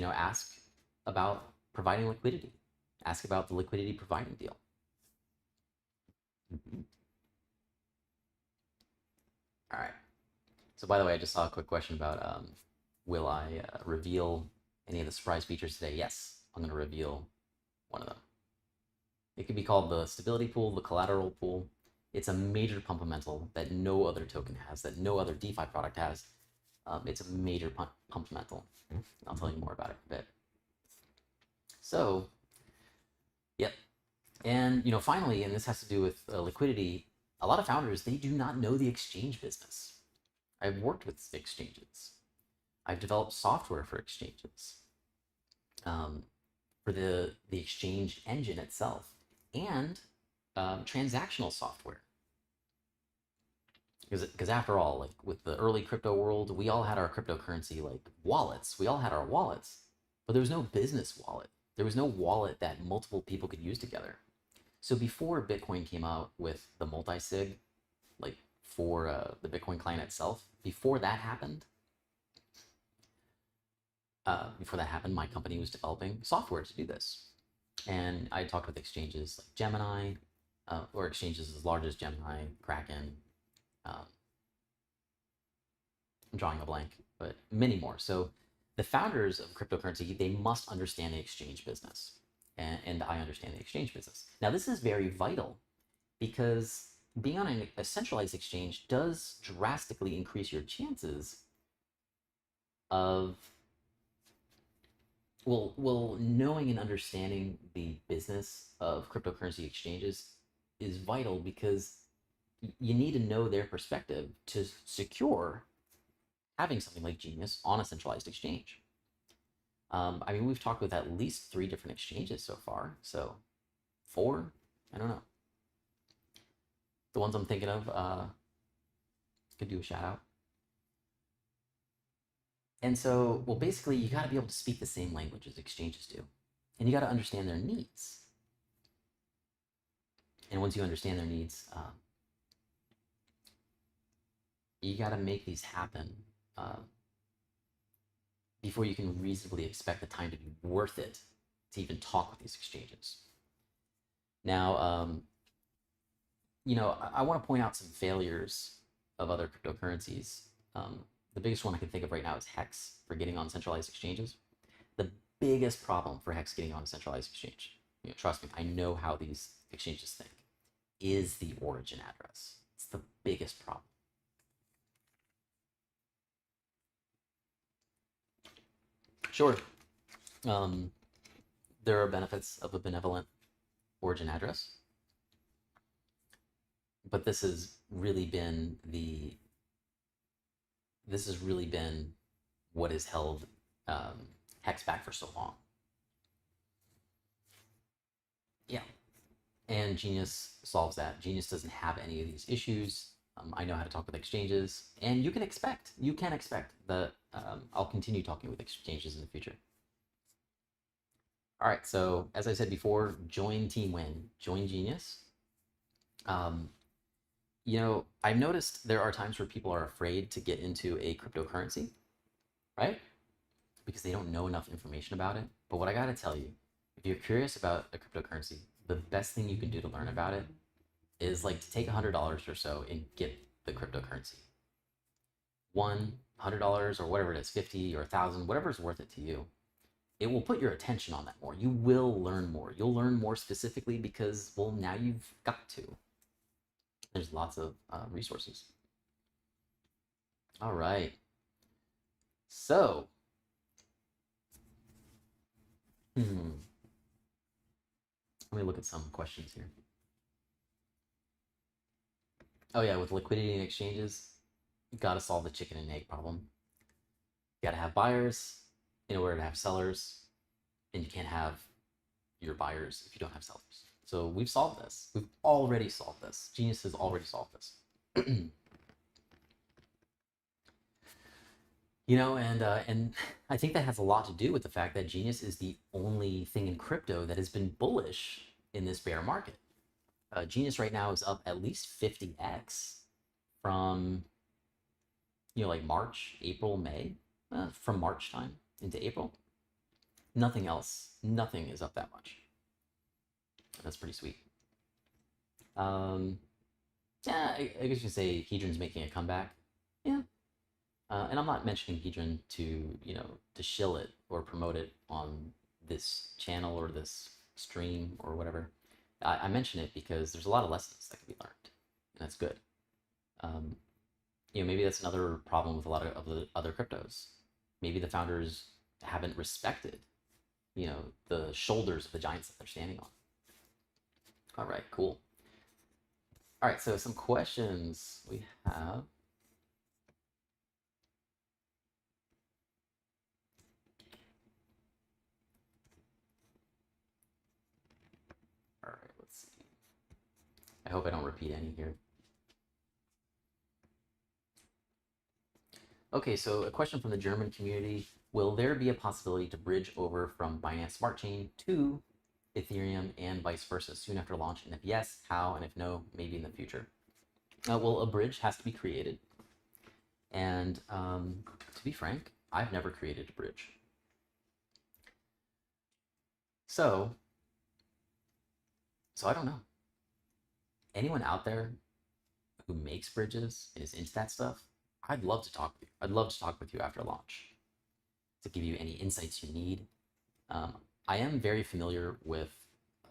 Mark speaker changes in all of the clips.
Speaker 1: ask about providing liquidity. Ask about the liquidity providing deal. All right. So by the way, I just saw a quick question about will I reveal any of the surprise features today? Yes, I'm going to reveal one of them. It could be called the stability pool, the collateral pool. It's a major pumpamental that no other token has, that no other DeFi product has. It's a major pumpamental. I'll tell you more about it in a bit. So, yep. And finally, and this has to do with liquidity, a lot of founders, they do not know the exchange business. I've worked with exchanges. I've developed software for exchanges, for the exchange engine itself, and transactional software. Because after all, like with the early crypto world, we all had our cryptocurrency like wallets. We all had our wallets, but there was no business wallet. There was no wallet that multiple people could use together. So before Bitcoin came out with the multi-sig, like for the Bitcoin client itself, before that happened, my company was developing software to do this. And I talked with exchanges like Gemini, or exchanges as large as Gemini, Kraken. I'm drawing a blank, but many more. So the founders of cryptocurrency, they must understand the exchange business. And I understand the exchange business. Now, this is very vital because being on a centralized exchange does drastically increase your chances of, well, knowing and understanding the business of cryptocurrency exchanges is vital because you need to know their perspective to secure having something like Genius on a centralized exchange. I mean, we've talked with at least 3 different exchanges so far. So 4, I don't know. The ones I'm thinking of, could do a shout out. And so, well, basically, you got to be able to speak the same language as exchanges do. And you got to understand their needs. And once you understand their needs, you got to make these happen before you can reasonably expect the time to be worth it to even talk with these exchanges. Now, I want to point out some failures of other cryptocurrencies. The biggest one I can think of right now is Hex for getting on centralized exchanges. The biggest problem for Hex getting on a centralized exchange, trust me, I know how these exchanges think, is the origin address. It's the biggest problem. Sure, there are benefits of a benevolent origin address, but this has really been what has held Hex back for so long. Yeah, and Genius solves that. Genius doesn't have any of these issues. I know how to talk with exchanges, and you can expect that I'll continue talking with exchanges in the future. All right, so as I said before, join Team Win, join Genius. I've noticed there are times where people are afraid to get into a cryptocurrency, right? Because they don't know enough information about it. But what I gotta tell you, if you're curious about a cryptocurrency, the best thing you can do to learn about it is like to take $100 or so and get the cryptocurrency. $100 or whatever it is, 50 or 1,000, whatever is worth it to you. It will put your attention on that more. You will learn more. You'll learn more specifically because, well, now you've got to. There's lots of resources. All right. So, let me look at some questions here. Oh yeah, with liquidity and exchanges, you got to solve the chicken and egg problem. You got to have buyers in order to have sellers, and you can't have your buyers if you don't have sellers. So we've solved this. We've already solved this. Genius has already solved this. And I think that has a lot to do with the fact that Genius is the only thing in crypto that has been bullish in this bear market. Genius right now is up at least 50x from, like March, April, May, from March time into April. Nothing else, nothing is up that much. That's pretty sweet. Yeah, I guess you could say Hedron's making a comeback. Yeah. And I'm not mentioning Hedron to, to shill it or promote it on this channel or this stream or whatever. I mention it because there's a lot of lessons that can be learned, and that's good. Maybe that's another problem with a lot of the other cryptos. Maybe the founders haven't respected, the shoulders of the giants that they're standing on. All right, cool. All right, so some questions we have. All right, let's see. I hope I don't repeat any here. Okay, so a question from the German community. Will there be a possibility to bridge over from Binance Smart Chain to Ethereum and vice versa soon after launch? And if yes, how? And if no, maybe in the future. Well, a bridge has to be created. And to be frank, I've never created a bridge. So I don't know. Anyone out there who makes bridges and is into that stuff, I'd love to talk with you. I'd love to talk with you after launch to give you any insights you need. I am very familiar with,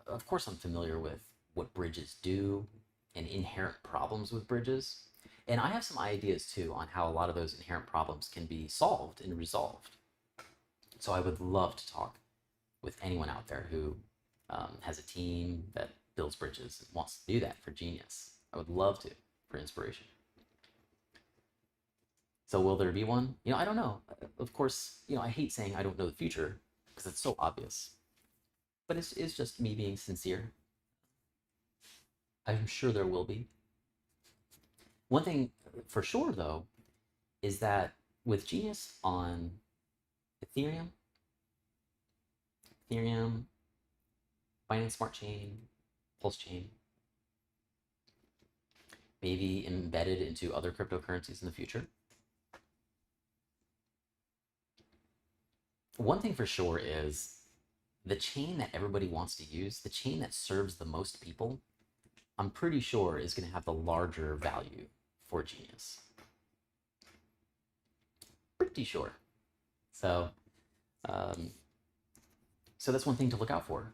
Speaker 1: of course, I'm familiar with what bridges do and inherent problems with bridges. And I have some ideas too on how a lot of those inherent problems can be solved and resolved. So I would love to talk with anyone out there who has a team that builds bridges and wants to do that for Genius. I would love to, for inspiration. So will there be one? I don't know. Of course, I hate saying I don't know the future because it's so obvious. But it's just me being sincere. I'm sure there will be. One thing for sure, though, is that with Genius on Ethereum, Binance Smart Chain, Pulse Chain, maybe embedded into other cryptocurrencies in the future. One thing for sure is the chain that everybody wants to use, the chain that serves the most people, I'm pretty sure is going to have the larger value for Genius. Pretty sure. So that's one thing to look out for.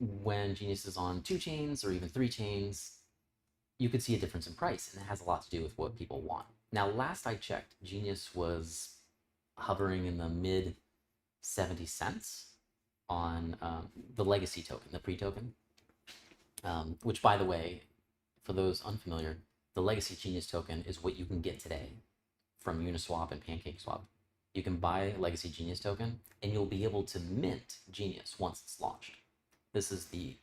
Speaker 1: When Genius is on 2 chains or even 3 chains, you could see a difference in price, and it has a lot to do with what people want. Now, last I checked, Genius was hovering in the mid 70 cents on the legacy token, the pre-token, which, by the way, for those unfamiliar, the legacy Genius token is what you can get today from Uniswap and PancakeSwap. You can buy legacy Genius token, and you'll be able to mint Genius once it's launched. This is the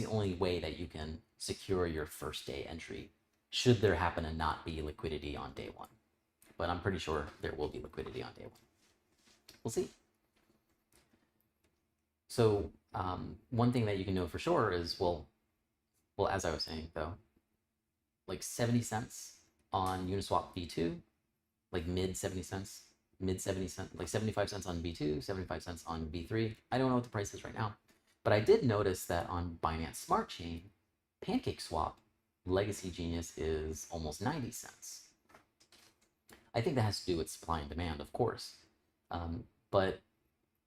Speaker 1: only way that you can secure your first day entry, should there happen to not be liquidity on day one. But I'm pretty sure there will be liquidity on day one. We'll see. So one thing that you can know for sure is, well, as I was saying though, like 70 cents on Uniswap V2, like mid 70 cents, like 75 cents on V2, 75 cents on V3. I don't know what the price is right now, but I did notice that on Binance Smart Chain, PancakeSwap, legacy Genius is almost 90 cents. I think that has to do with supply and demand, of course. But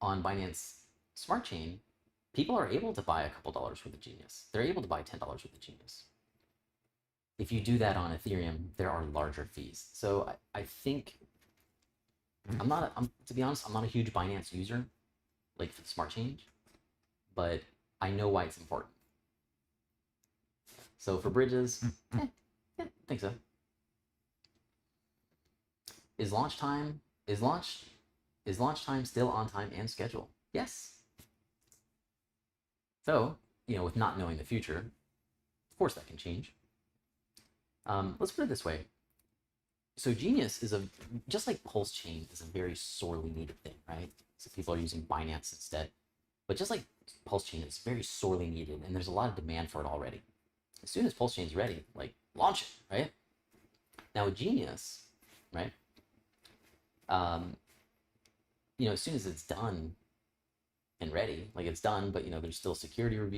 Speaker 1: on Binance Smart Chain, people are able to buy a couple dollars worth of Genius. They're able to buy $10 worth of Genius. If you do that on Ethereum, there are larger fees. So I think, to be honest, I'm not a huge Binance user, like for the Smart Chain, but I know why it's important. So for bridges, I think so. Is launch time still on time and schedule? Yes. So, with not knowing the future, of course that can change. Let's put it this way. So Genius is just like Pulse Chain is a very sorely needed thing, right? So people are using Binance instead. But just like Pulse Chain, it's very sorely needed, and there's a lot of demand for it already. As soon as Pulse Chain is ready, like, launch it, right? Now with Genius, right? As soon as it's done, getting ready. Like it's done, but you know, there's still security review